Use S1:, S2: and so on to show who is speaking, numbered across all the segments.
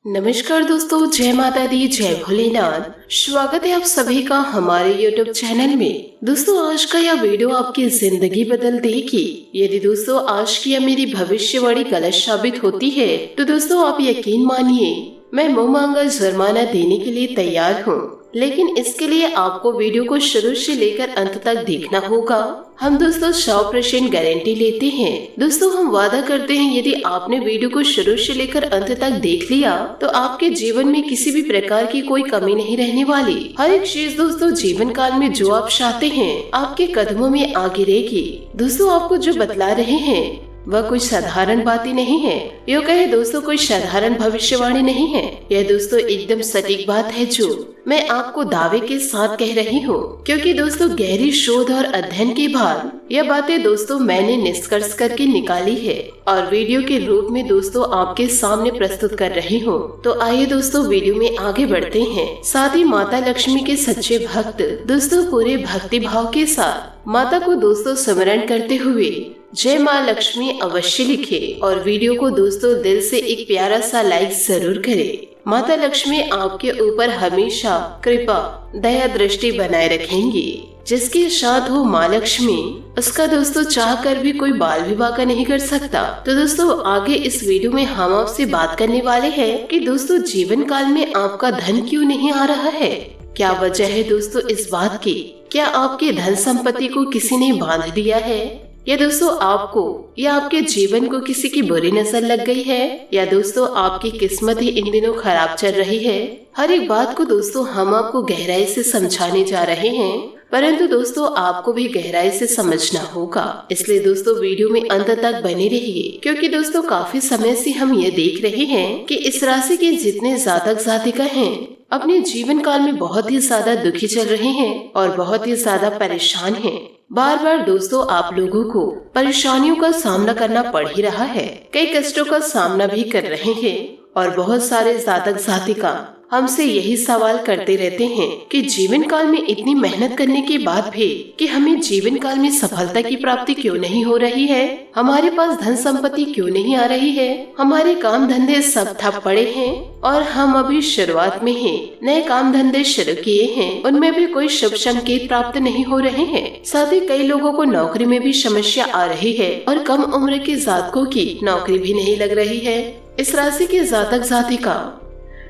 S1: नमस्कार दोस्तों, जय माता दी, जय भोलेनाथ। स्वागत है आप सभी का हमारे YouTube चैनल में। दोस्तों, आज का यह वीडियो आपकी जिंदगी बदल देगी। यदि दोस्तों आज की यह मेरी भविष्यवाणी गलत साबित होती है तो दोस्तों आप यकीन मानिए मैं मुंह मांगा जुर्माना देने के लिए तैयार हूँ, लेकिन इसके लिए आपको वीडियो को शुरू से लेकर अंत तक देखना होगा। हम दोस्तों 100% गारंटी लेते हैं। दोस्तों हम वादा करते हैं यदि आपने वीडियो को शुरू से लेकर अंत तक देख लिया तो आपके जीवन में किसी भी प्रकार की कोई कमी नहीं रहने वाली। हर एक चीज दोस्तों जीवन काल में जो आप चाहते हैं आपके कदमों में आगे रहेगी। दोस्तों आपको जो बतला रहे हैं वह कोई साधारण बात ही नहीं है। यो कहे दोस्तों कोई साधारण भविष्यवाणी नहीं है। यह दोस्तों एकदम सटीक बात है जो मैं आपको दावे के साथ कह रही हूँ, क्योंकि दोस्तों गहरी शोध और अध्ययन के बाद यह बातें दोस्तों मैंने निष्कर्ष करके निकाली है और वीडियो के रूप में दोस्तों आपके सामने प्रस्तुत कर रही हूँ। तो आइए दोस्तों वीडियो में आगे बढ़ते हैं। साथ ही माता लक्ष्मी के सच्चे भक्त दोस्तों पूरे भक्ति भाव के साथ माता को दोस्तों स्मरण करते हुए जय माँ लक्ष्मी अवश्य लिखे और वीडियो को दोस्तों दिल से एक प्यारा सा लाइक जरूर करें। माता लक्ष्मी आपके ऊपर हमेशा कृपा दया दृष्टि बनाए रखेंगी। जिसके साथ हो माँ लक्ष्मी उसका दोस्तों चाह कर भी कोई बाल विवाह का नहीं कर सकता। तो दोस्तों आगे इस वीडियो में हम आपसे बात करने वाले हैं कि दोस्तों जीवन काल में आपका धन क्यों नहीं आ रहा है। क्या वजह है दोस्तों इस बात की? क्या आपके धन संपत्ति को किसी ने बांध दिया है, या दोस्तों आपको या आपके जीवन को किसी की बुरी नजर लग गई है, या दोस्तों आपकी किस्मत ही इन दिनों खराब चल रही है। हर एक बात को दोस्तों हम आपको गहराई से समझाने जा रहे हैं, परंतु दोस्तों आपको भी गहराई से समझना होगा। इसलिए दोस्तों वीडियो में अंत तक बने रहिए, क्योंकि दोस्तों काफी समय से हम ये देख रहे हैं कि इस राशि के जितने जातक जातिका हैं अपने जीवन काल में बहुत ही ज्यादा दुखी चल रहे हैं और बहुत ही ज्यादा परेशान हैं। बार बार दोस्तों आप लोगों को परेशानियों का सामना करना पड़ ही रहा है, कई कष्टों का सामना भी कर रहे हैं और बहुत सारे जातक जातिका हमसे यही सवाल करते रहते हैं कि जीवन काल में इतनी मेहनत करने के बाद भी कि हमें जीवन काल में सफलता की प्राप्ति क्यों नहीं हो रही है, हमारे पास धन संपत्ति क्यों नहीं आ रही है, हमारे काम धंधे सब ठप पड़े हैं और हम अभी शुरुआत में हैं, नए काम धंधे शुरू किए हैं, उनमें भी कोई शुभ संकेत प्राप्त नहीं हो रहे हैं। साथ ही कई लोगों को नौकरी में भी समस्या आ रही है और कम उम्र के जातकों की नौकरी भी नहीं लग रही है। इस राशि के जातक जातिका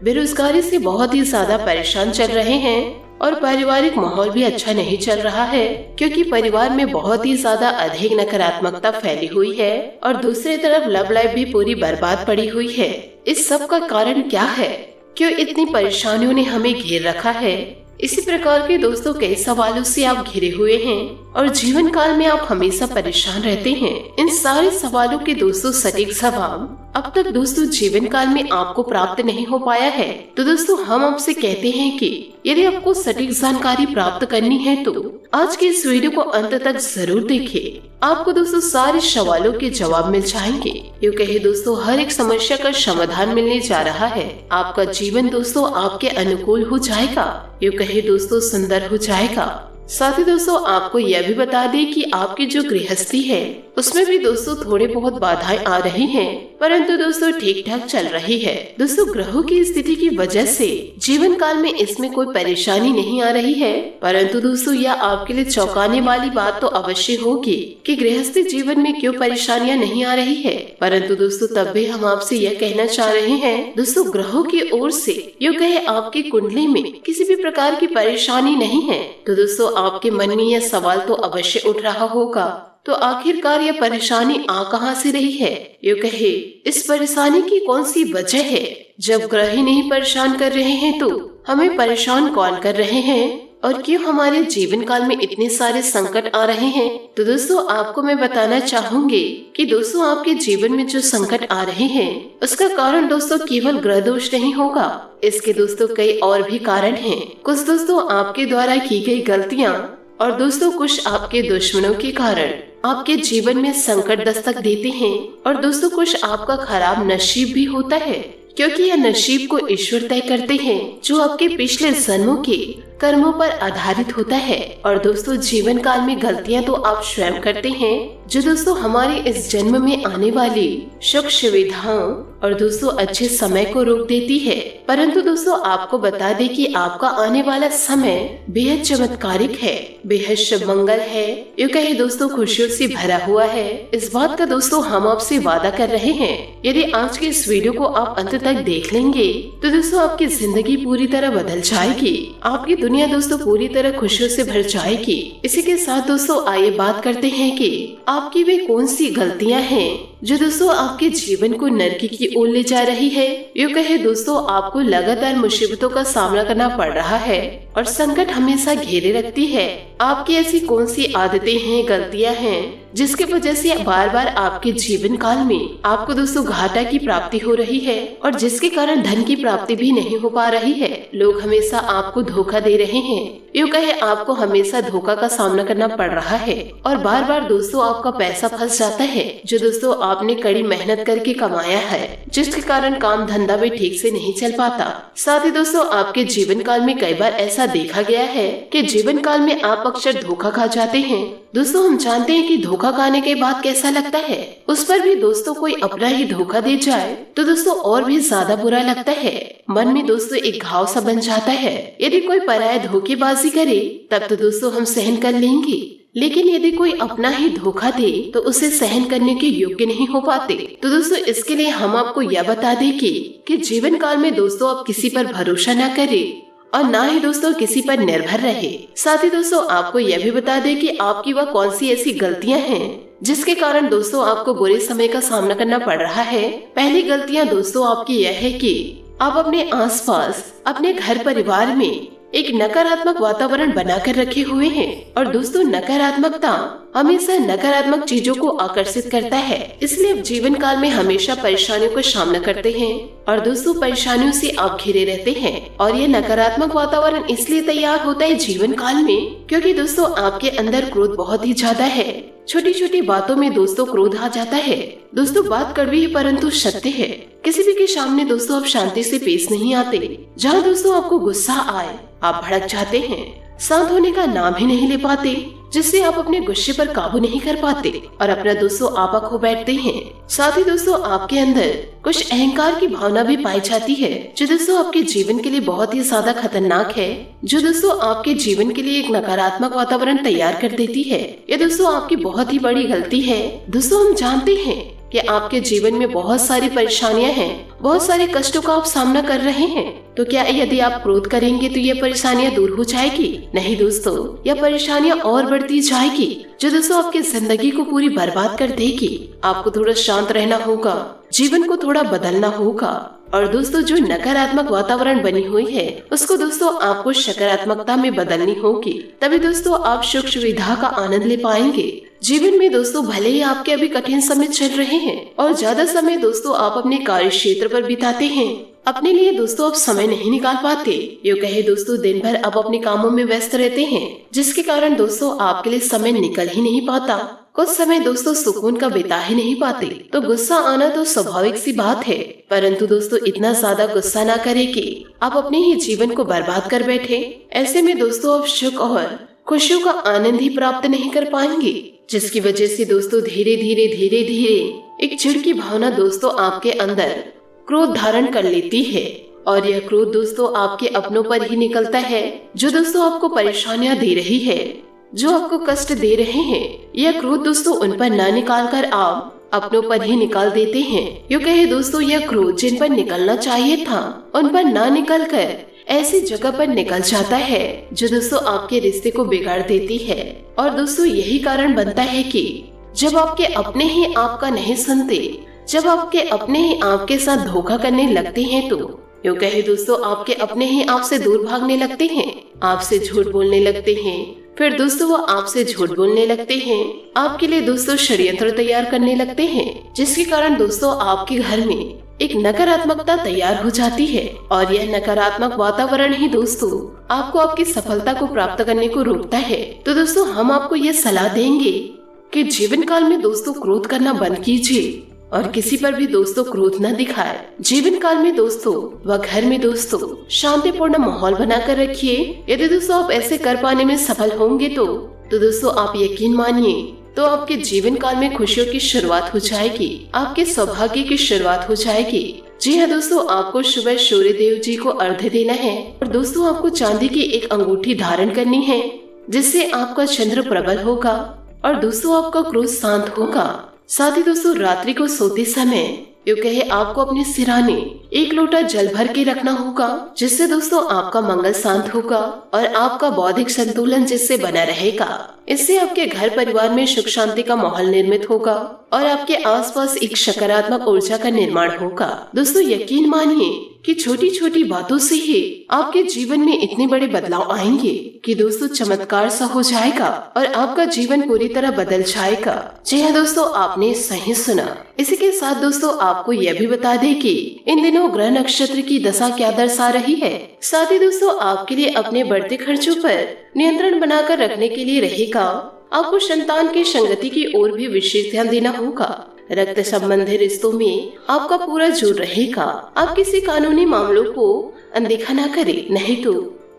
S1: बेरोजगारी से बहुत ही ज्यादा परेशान चल रहे हैं और पारिवारिक माहौल भी अच्छा नहीं चल रहा है, क्योंकि परिवार में बहुत ही ज्यादा अधिक नकारात्मकता फैली हुई है और दूसरी तरफ लव लाइफ भी पूरी बर्बाद पड़ी हुई है। इस सब का कारण क्या है? क्यों इतनी परेशानियों ने हमें घेर रखा है? इसी प्रकार के दोस्तों कई सवालों से आप घिरे हुए हैं और जीवन काल में आप हमेशा परेशान रहते हैं। इन सारे सवालों के दोस्तों सटीक जवाब अब तक दोस्तों जीवन काल में आपको प्राप्त नहीं हो पाया है। तो दोस्तों हम आपसे कहते हैं कि यदि आपको सटीक जानकारी प्राप्त करनी है तो आज के इस वीडियो को अंत तक जरूर देखें। आपको दोस्तों सारे सवालों के जवाब मिल जाएंगे। यूँ कहे दोस्तों हर एक समस्या का समाधान मिलने जा रहा है। आपका जीवन दोस्तों आपके अनुकूल हो जाएगा, यूँ कहे दोस्तों सुंदर हो जाएगा। साथ ही दोस्तों आपको यह भी बता दें कि आपकी जो गृहस्थी है उसमें भी दोस्तों थोड़े बहुत बाधाएं आ रही हैं, परंतु दोस्तों ठीक ठाक चल रही है। दोस्तों ग्रहों की स्थिति की वजह से जीवन काल में इसमें कोई परेशानी नहीं आ रही है, परंतु दोस्तों यह आपके लिए चौंकाने वाली बात तो अवश्य होगी कि गृहस्थी जीवन में क्यों परेशानियां नहीं आ रही है। परंतु दोस्तों तब भी हम आपसे यह कहना चाह रहे हैं दोस्तों ग्रहों की ओर से यूँ कहे आपकी कुंडली में किसी भी प्रकार की परेशानी नहीं है। तो दोस्तों आपके मन में यह सवाल तो अवश्य उठ रहा होगा, तो आखिरकार यह परेशानी आ कहां से रही है? यूँ कहे इस परेशानी की कौन सी वजह है? जब ग्रह ही नहीं परेशान कर रहे हैं तो हमें परेशान कौन कर रहे हैं? और क्यों हमारे जीवन काल में इतने सारे संकट आ रहे हैं? तो दोस्तों आपको मैं बताना चाहूंगी कि दोस्तों आपके जीवन में जो संकट आ रहे हैं उसका कारण दोस्तों केवल ग्रह दोष नहीं होगा। इसके दोस्तों कई और भी कारण हैं। कुछ दोस्तों आपके द्वारा की गई गलतियाँ और दोस्तों कुछ आपके दुश्मनों के कारण आपके जीवन में संकट दस्तक देते हैं और दोस्तों कुछ आपका खराब नसीब भी होता है, क्योंकि यह नसीब को ईश्वर तय करते हैं जो आपके पिछले जन्मों के कर्मों पर आधारित होता है। और दोस्तों जीवन काल में गलतियां तो आप स्वयं करते हैं जो दोस्तों हमारे इस जन्म में आने वाली सुख सुविधाओं और दोस्तों अच्छे समय को रोक देती है। परंतु दोस्तों आपको बता दें कि आपका आने वाला समय बेहद चमत्कारिक है, बेहद शुभ मंगल है, यूँ कहे दोस्तों खुशियों से भरा हुआ है। इस बात का दोस्तों हम आपसे वादा कर रहे हैं। यदि आज के इस वीडियो को आप अंत तक देख लेंगे तो दोस्तों आपकी जिंदगी पूरी तरह बदल जाएगी, आपकी दुनिया दोस्तों पूरी तरह खुशियों से भर जाएगी। इसी के साथ दोस्तों आइए बात करते हैं कि आपकी वे कौन सी गलतियां हैं जो दोस्तों आपके जीवन को नरकी की ओर ले जा रही है। यूँ कहे दोस्तों आपको लगातार मुसीबतों का सामना करना पड़ रहा है और संकट हमेशा घेरे रखती है। आपकी ऐसी कौन सी आदतें हैं, गलतियां हैं जिसके वजह से बार बार आपके जीवन काल में आपको दोस्तों घाटा की प्राप्ति हो रही है और जिसके कारण धन की प्राप्ति भी नहीं हो पा रही है। लोग हमेशा आपको धोखा दे रहे हैं, यूँ कहे आपको हमेशा धोखा का सामना करना पड़ रहा है और बार बार दोस्तों आपका पैसा फंस जाता है जो दोस्तों आपने कड़ी मेहनत करके कमाया है, जिसके कारण काम धंधा भी ठीक से नहीं चल पाता। साथ ही दोस्तों आपके जीवन काल में कई बार ऐसा देखा गया है कि जीवन काल में आप अक्सर धोखा खा जाते हैं। दोस्तों हम जानते हैं कि धोखा खाने के बाद कैसा लगता है, उस पर भी दोस्तों कोई अपना ही धोखा दे जाए तो दोस्तों और भी ज्यादा बुरा लगता है। मन में दोस्तों एक घाव सा बन जाता है। यदि कोई पराया धोखेबाजी करे तब तो दोस्तों हम सहन कर लेंगे, लेकिन यदि कोई अपना ही धोखा दे तो उसे सहन करने के योग्य नहीं हो पाते। तो दोस्तों इसके लिए हम आपको यह बता दें कि जीवन काल में दोस्तों आप किसी पर भरोसा न करें और ना ही दोस्तों किसी पर निर्भर रहे। साथ ही दोस्तों आपको यह भी बता दें कि आपकी वह कौन सी ऐसी गलतियां हैं जिसके कारण दोस्तों आपको बुरे समय का सामना करना पड़ रहा है। पहली गलतियां दोस्तों आपकी यह है कि आप अपने आसपास अपने घर परिवार में एक नकारात्मक वातावरण बनाकर रखे हुए हैं और दोस्तों नकारात्मकता हमेशा नकारात्मक चीजों को आकर्षित करता है, इसलिए आप जीवन काल में हमेशा परेशानियों का सामना करते हैं और दोस्तों परेशानियों से आप घिरे रहते हैं। और ये नकारात्मक वातावरण इसलिए तैयार होता है जीवन काल में क्योंकि दोस्तों आपके अंदर क्रोध बहुत ही ज्यादा है। छोटी छोटी बातों में दोस्तों क्रोध आ जाता है। दोस्तों बात कड़वी है परंतु सत्य है। किसी भी के सामने दोस्तों आप शांति से पेश नहीं आते। जहाँ दोस्तों आपको गुस्सा आए आप भड़क जाते हैं, शांत होने का नाम ही नहीं ले पाते, जिससे आप अपने गुस्से पर काबू नहीं कर पाते और अपना दोस्तों आपा खो बैठते हैं। साथ ही दोस्तों आपके अंदर कुछ अहंकार की भावना भी पाई जाती है जो दोस्तों आपके जीवन के लिए बहुत ही ज्यादा खतरनाक है, जो दोस्तों आपके जीवन के लिए एक नकारात्मक वातावरण तैयार कर देती है। ये दोस्तों आपकी बहुत ही बड़ी गलती है। दोस्तों हम जानते हैं कि आपके जीवन में बहुत सारी परेशानियां हैं, बहुत सारे कष्टों का आप सामना कर रहे हैं। तो क्या यदि आप क्रोध करेंगे तो ये परेशानियां दूर हो जाएगी? नहीं दोस्तों, यह परेशानियां और बढ़ती जाएगी जो दोस्तों आपकी जिंदगी को पूरी बर्बाद कर देगी। आपको थोड़ा शांत रहना होगा, जीवन को थोड़ा बदलना होगा और दोस्तों जो नकारात्मक वातावरण बनी हुई है उसको दोस्तों आपको सकारात्मकता में बदलनी होगी, तभी दोस्तों आप सुख सुविधा का आनंद ले पाएंगे। जीवन में दोस्तों भले ही आपके अभी कठिन समय चल रहे हैं और ज्यादा समय दोस्तों आप अपने कार्य क्षेत्र पर बिताते हैं, अपने लिए दोस्तों आप समय नहीं निकाल पाते। यूँ कहे दोस्तों दिन भर आप अपने कामों में व्यस्त रहते हैं, जिसके कारण दोस्तों आपके लिए समय निकल ही नहीं पाता। कुछ समय दोस्तों सुकून का बिता ही नहीं पाते। तो गुस्सा आना तो स्वाभाविक सी बात है, परंतु दोस्तों इतना ज्यादा गुस्सा ना करें कि आप अपने ही जीवन को बर्बाद कर बैठे। ऐसे में दोस्तों आप सुख और खुशियों का आनंद ही प्राप्त नहीं कर पाएंगे, जिसकी वजह से दोस्तों धीरे धीरे एक चिढ़ की भावना दोस्तों आपके अंदर क्रोध धारण कर लेती है और यह क्रोध दोस्तों आपके अपनों पर ही निकलता है जो दोस्तों आपको परेशानियां दे रही है, जो आपको कष्ट दे रहे हैं। यह क्रोध दोस्तों उन पर न निकाल कर आप अपनों पर ही निकाल देते हैं। यूँ कहे दोस्तों यह क्रोध जिन पर निकलना चाहिए था उन पर न निकल कर ऐसी जगह पर निकल जाता है जो दोस्तों आपके रिश्ते को बिगाड़ देती है। और दोस्तों यही कारण बनता है कि जब आपके अपने ही आपका नहीं सुनते, जब आपके अपने ही आपके साथ धोखा करने लगते हैं तो यूँ कहे दोस्तों आपके अपने ही आपसे दूर भागने लगते हैं, आपसे झूठ बोलने लगते हैं, फिर दोस्तों वो आपसे झूठ बोलने लगते हैं, आपके लिए दोस्तों षड्यंत्र तैयार करने लगते हैं, जिसके कारण दोस्तों आपके घर में एक नकारात्मकता तैयार हो जाती है और यह नकारात्मक वातावरण ही दोस्तों आपको आपकी सफलता को प्राप्त करने को रोकता है। तो दोस्तों हम आपको ये सलाह देंगे कि जीवन काल में दोस्तों क्रोध करना बंद कीजिए और किसी पर भी दोस्तों क्रोध न दिखाए। जीवन काल में दोस्तों व घर में दोस्तों शांतिपूर्ण माहौल बनाकर रखिए। यदि दोस्तों आप ऐसे कर पाने में सफल होंगे तो दोस्तों आप यकीन मानिए तो आपके जीवन काल में खुशियों की शुरुआत हो जाएगी, आपके सौभाग्य की शुरुआत हो जाएगी। जी हाँ दोस्तों, आपको सुबह सूर्य देव जी को अर्घ्य देना है और दोस्तों आपको चांदी की एक अंगूठी धारण करनी है, जिससे आपका चंद्र प्रबल होगा और दोस्तों आपका क्रोध शांत होगा। साथ ही दोस्तों रात्रि को सोते समय यूँ कहे आपको अपने सिरहाने एक लोटा जल भर के रखना होगा, जिससे दोस्तों आपका मंगल शांत होगा और आपका बौद्धिक संतुलन जिससे बना रहेगा। इससे आपके घर परिवार में सुख शांति का माहौल निर्मित होगा और आपके आसपास एक सकारात्मक ऊर्जा का निर्माण होगा। दोस्तों यकीन मानिए कि छोटी छोटी बातों से ही आपके जीवन में इतने बड़े बदलाव आएंगे कि दोस्तों चमत्कार सा हो जाएगा और आपका जीवन पूरी तरह बदल जाएगा। जी हाँ दोस्तों, आपने सही सुना। इसी के साथ दोस्तों आपको यह भी बता दें कि इन दिनों ग्रह नक्षत्र की दशा क्या दर्शा रही है। साथ ही दोस्तों आपके लिए अपने बढ़ते खर्चों पर नियंत्रण बनाकर रखने के लिए रहेगा। आपको संतान की संगति की ओर भी विशेष ध्यान देना होगा। रक्त संबंधी रिश्तों में आपका पूरा जोर रहेगा। आप किसी कानूनी मामलों को अनदेखा न करें, नहीं तो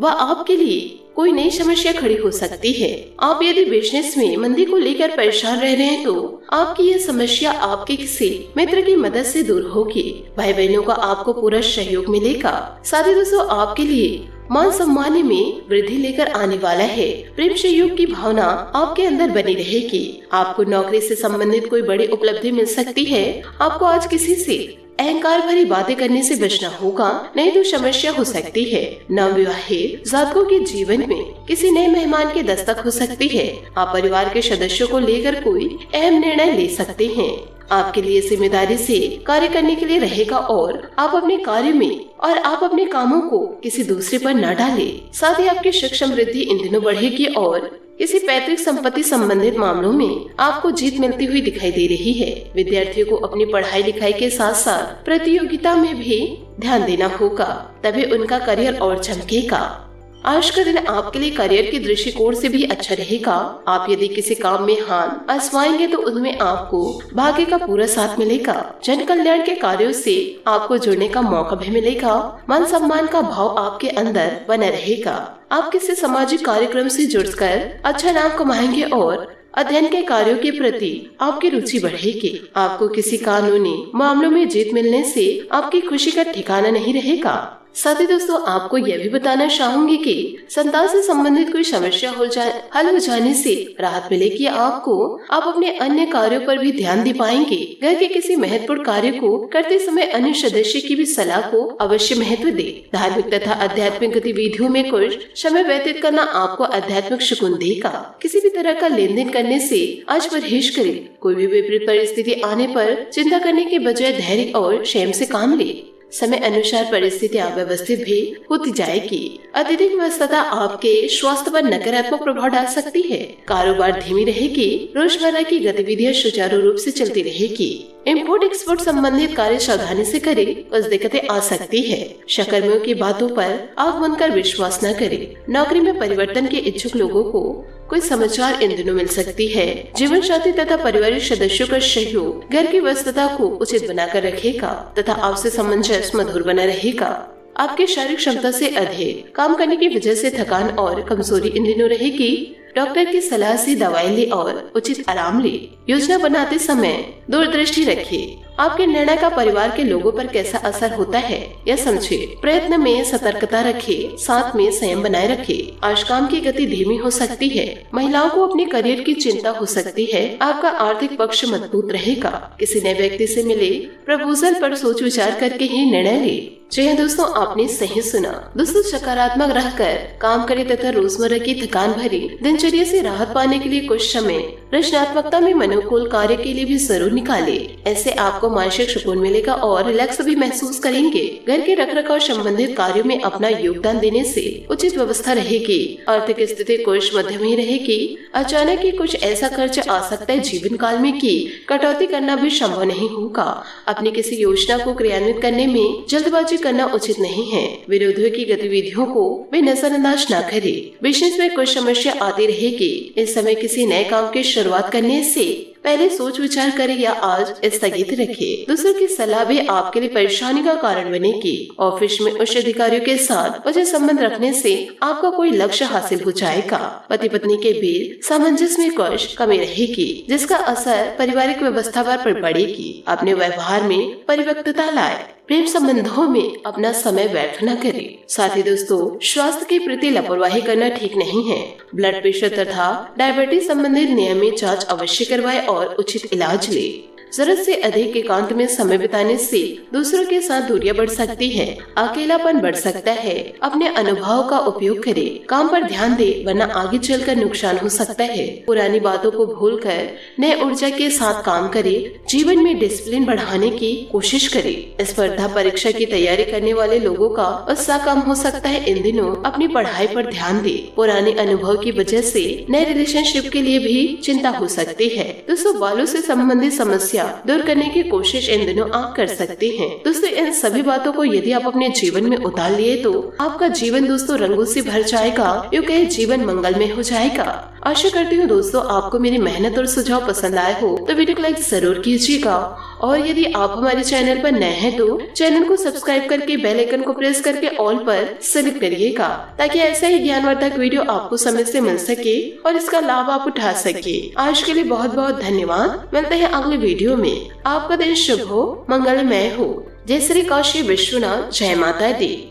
S1: वह आपके लिए कोई नई समस्या खड़ी हो सकती है। आप यदि बिजनेस में मंदी को लेकर परेशान रह रहे हैं तो आपकी यह समस्या आपके किसी मित्र की मदद से दूर होगी। भाई बहनों का आपको पूरा सहयोग मिलेगा। साथ ही दोस्तों आपके लिए मान सम्मान में वृद्धि लेकर आने वाला है। प्रेम सहयोग की भावना आपके अंदर बनी रहेगी। आपको नौकरी से संबंधित कोई बड़ी उपलब्धि मिल सकती है। आपको आज किसी से अहंकार भरी बातें करने से बचना होगा, नहीं तो समस्या हो सकती है। नवविवाहित जातकों के जीवन में किसी नए मेहमान की दस्तक हो सकती है। आप परिवार के सदस्यों को लेकर कोई अहम निर्णय ले सकते हैं। आपके लिए जिम्मेदारी से कार्य करने के लिए रहेगा और आप अपने कार्य में और आप अपने कामों को किसी दूसरे पर न डालें। साथ ही आपकी सुख समृद्धि इन दिनों बढ़ेगी और किसी पैतृक संपत्ति संबंधित मामलों में आपको जीत मिलती हुई दिखाई दे रही है। विद्यार्थियों को अपनी पढ़ाई लिखाई के साथ साथ प्रतियोगिता में भी ध्यान देना होगा, तभी उनका करियर और चमकेगा। आज का दिन आपके लिए करियर के दृष्टिकोण से भी अच्छा रहेगा। आप यदि किसी काम में हाथ आजमाएंगे तो उनमें आपको भाग्य का पूरा साथ मिलेगा। जन कल्याण के कार्यों से आपको जुड़ने का मौका भी मिलेगा। मान सम्मान का भाव आपके अंदर बना रहेगा। आप किसी सामाजिक कार्यक्रम से जुड़कर अच्छा नाम कमाएंगे और अध्ययन के कार्यों के प्रति आपकी रुचि बढ़ेगी। आपको किसी कानूनी मामलों में जीत मिलने से आपकी खुशी का ठिकाना नहीं रहेगा। साथ ही दोस्तों आपको यह भी बताना चाहूंगी कि संतान से संबंधित कोई समस्या हल हो जाने से राहत मिलेगी। आपको आप अपने अन्य कार्यों पर भी ध्यान दे पाएंगे। घर के किसी महत्वपूर्ण कार्य को करते समय अन्य सदस्य की भी सलाह को अवश्य महत्व दे। धार्मिक तथा आध्यात्मिक गतिविधियों में कुछ समय व्यतीत करना आपको आध्यात्मिक सुकून देगा। किसी भी तरह का लेन देन करने से आज परहेज करें। कोई भी विपरीत परिस्थिति आने पर चिंता करने के बजाय धैर्य और संयम से काम ले। समय अनुसार परिस्थितियां व्यवस्थित भी होती जाएगी। अत्यधिक व्यस्तता आपके स्वास्थ्य पर नकारात्मक प्रभाव डाल सकती है। कारोबार धीमी रहेगी। रोजमर्रा की गतिविधियां सुचारू रूप से चलती रहेगी। इम्पोर्ट एक्सपोर्ट संबंधित कार्य सावधानी से करें, कुछ दिक्कतें आ सकती है। सहकर्मियों की बातों पर आंख बंद कर विश्वास न करें। नौकरी में परिवर्तन के इच्छुक लोगों को कोई समाचार इन दिनों मिल सकती है। जीवन साथी तथा पारिवारिक सदस्यों का सहयोग घर की व्यस्तता को उचित बनाकर रखेगा तथा आपसे सामंजस्य मधुर बना रहेगा। आपकी शारीरिक क्षमता से अधिक काम करने की वजह से थकान और कमजोरी इन दिनों रहेगी। डॉक्टर की सलाह से दवाई ले और उचित आराम ले। योजना बनाते समय दूरदृष्टि रखिए। आपके निर्णय का परिवार के लोगों पर कैसा असर होता है यह समझे। प्रयत्न में सतर्कता रखें, साथ में संयम बनाए रखें। आज काम की गति धीमी हो सकती है। महिलाओं को अपने करियर की चिंता हो सकती है। आपका आर्थिक पक्ष मजबूत रहेगा। किसी नए व्यक्ति से मिले प्रपोजल पर सोच विचार करके ही निर्णय ले। जी हाँ दोस्तों, आपने सही सुना। दोस्तों सकारात्मक रहकर काम करें तथा रोजमर्रा की थकान भरी दिनचर्या से राहत पाने के लिए कुछ समय रचनात्मकता में मनोकुल कार्य के लिए भी जरूर निकाले। ऐसे आपको मानसिक सुकून मिलेगा और रिलैक्स भी महसूस करेंगे। घर के रखरखाव संबंधित कार्यों में अपना योगदान देने से उचित व्यवस्था रहेगी। आर्थिक स्थिति कुछ मध्यम ही रहेगी। अचानक ही कुछ ऐसा खर्च आ सकता है जीवन काल में कि कटौती करना भी संभव नहीं होगा। अपनी किसी योजना को क्रियान्वित करने में जल्दबाजी करना उचित नहीं है। विरोधियों की गतिविधियों को वे नजरअंदाज न करें। बिजनेस में कुछ समस्या आती रहेगी। इस समय किसी नए काम की शुरुआत करने से पहले सोच विचार करें या आज स्थगित रखें। दूसरों की सलाह भी आपके लिए परेशानी का कारण बनेगी। ऑफिस में उच्च अधिकारियों के साथ वजह संबंध रखने से आपका कोई लक्ष्य हासिल हो जाएगा। पति पत्नी के बीच सामंजस्य में कुछ कमी रहेगी, जिसका असर पारिवारिक व्यवस्था पर पड़ेगी। अपने व्यवहार में परिपक्वता लाए। प्रेम संबंधों में अपना समय व्यर्थ न करें। साथ ही दोस्तों, स्वास्थ्य के प्रति लापरवाही करना ठीक नहीं है। ब्लड प्रेशर तथा डायबिटीज संबंधित नियमित जांच अवश्य करवाएं और उचित इलाज लें। जरूरत से अधिक एकांत में समय बिताने से दूसरों के साथ दूरियां बढ़ सकती है, अकेलापन बढ़ सकता है। अपने अनुभव का उपयोग करें, काम पर ध्यान दें, वरना आगे चलकर नुकसान हो सकता है। पुरानी बातों को भूलकर नए ऊर्जा के साथ काम करें। जीवन में डिसिप्लिन बढ़ाने की कोशिश करें। स्पर्धा परीक्षा की तैयारी करने वाले लोगों का उत्साह कम हो सकता है। इन दिनों अपनी पढ़ाई पर ध्यान दें। पुराने अनुभव की वजह से नए रिलेशनशिप के लिए भी चिंता हो सकती है। दोस्तों, बालों से संबंधित समस्या दूर करने की कोशिश इन दिनों आप कर सकते हैं। दोस्तों, इन सभी बातों को यदि आप अपने जीवन में उतार लिए तो आपका जीवन दोस्तों रंगों से भर जाएगा। यूँ कहे जीवन मंगलमय हो जाएगा। आशा करती हूँ दोस्तों आपको मेरी मेहनत और सुझाव पसंद आए हो तो वीडियो को लाइक जरूर कीजिएगा। और यदि आप हमारे चैनल पर नए हैं तो चैनल को सब्सक्राइब करके बेल आइकन को प्रेस करके ऑल पर सेलेक्ट करिएगा, ताकि ऐसा ही ज्ञानवर्धक वीडियो आपको समय से मिल सके और इसका लाभ आप उठा सके। आज के लिए बहुत बहुत धन्यवाद। मिलते हैं अगले वीडियो में। आपका दिन शुभ हो, मंगलमय हो। जय श्री काशी विश्वनाथ। जय माता दी।